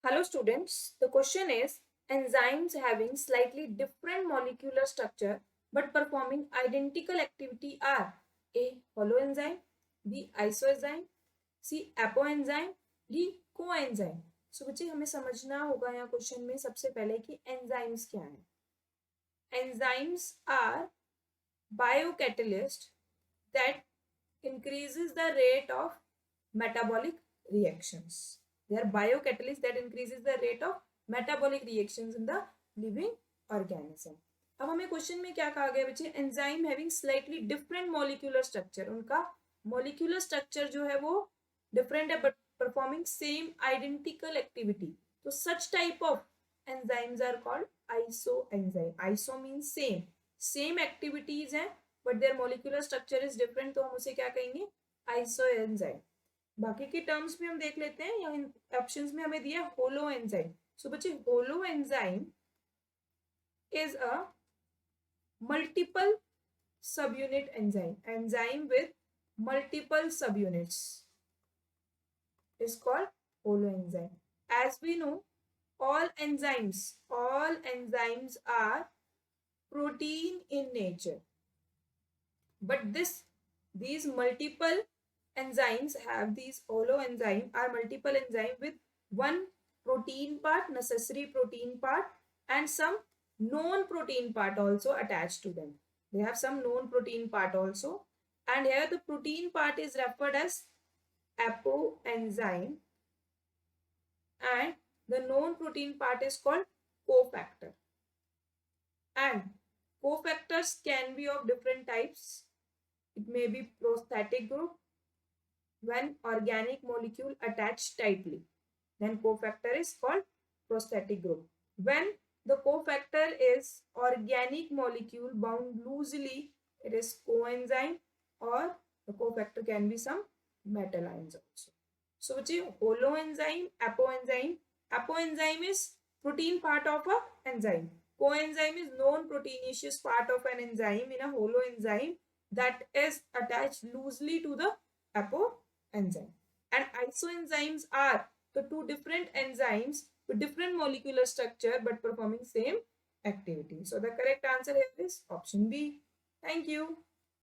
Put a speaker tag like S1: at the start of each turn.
S1: Hello students, the question is enzymes having slightly different molecular structure but performing identical activity are A. Holoenzyme, B. Isoenzyme, C. Apoenzyme, D. Coenzyme. So बच्चे हमें समझना होगा यहाँ question में सबसे पहले कि एंजाइम्स क्या है। Enzymes are biocatalyst that increases the rate of metabolic reactions. They are biocatalysts that increases the rate of metabolic reactions in the living organism. अब हमें क्वेश्चन में क्या कहा गया बच्चे, enzyme having slightly different molecular structure, उनका molecular structure जो है वो डिफरेंट है but performing same identical activity. तो such type of enzymes are called iso enzyme. Iso means same, same activities हैं but their molecular structure is different, तो हम उसे क्या कहेंगे, आइसो एंजाइम। बाकी के टर्म्स भी हम देख लेते हैं। यहाँ ऑप्शंस में हमें दिया होलो एंजाइम। सो बच्चे holo enzyme is a multiple subunit enzyme with multiple subunits is called holoenzyme. As we know, all enzymes are protein in nature, but these multiple enzymes have these holoenzyme are multiple enzyme with one protein part, necessary protein part, and some known protein part also attached to them. They have some known protein part also, and here the protein part is referred as apoenzyme, and the known protein part is called cofactor. And cofactors can be of different types. It may be prosthetic group when organic molecule attached tightly, then cofactor is called prosthetic group. When the cofactor is organic molecule bound loosely, it is coenzyme, or the cofactor can be some metal ions also. So which is holoenzyme, apoenzyme. Apoenzyme is protein part of a enzyme. Coenzyme is non-proteinaceous part of an enzyme in a holoenzyme that is attached loosely to the apoenzyme. And isoenzymes are the two different enzymes with different molecular structure but performing same activity. So the correct answer here is option B. Thank you.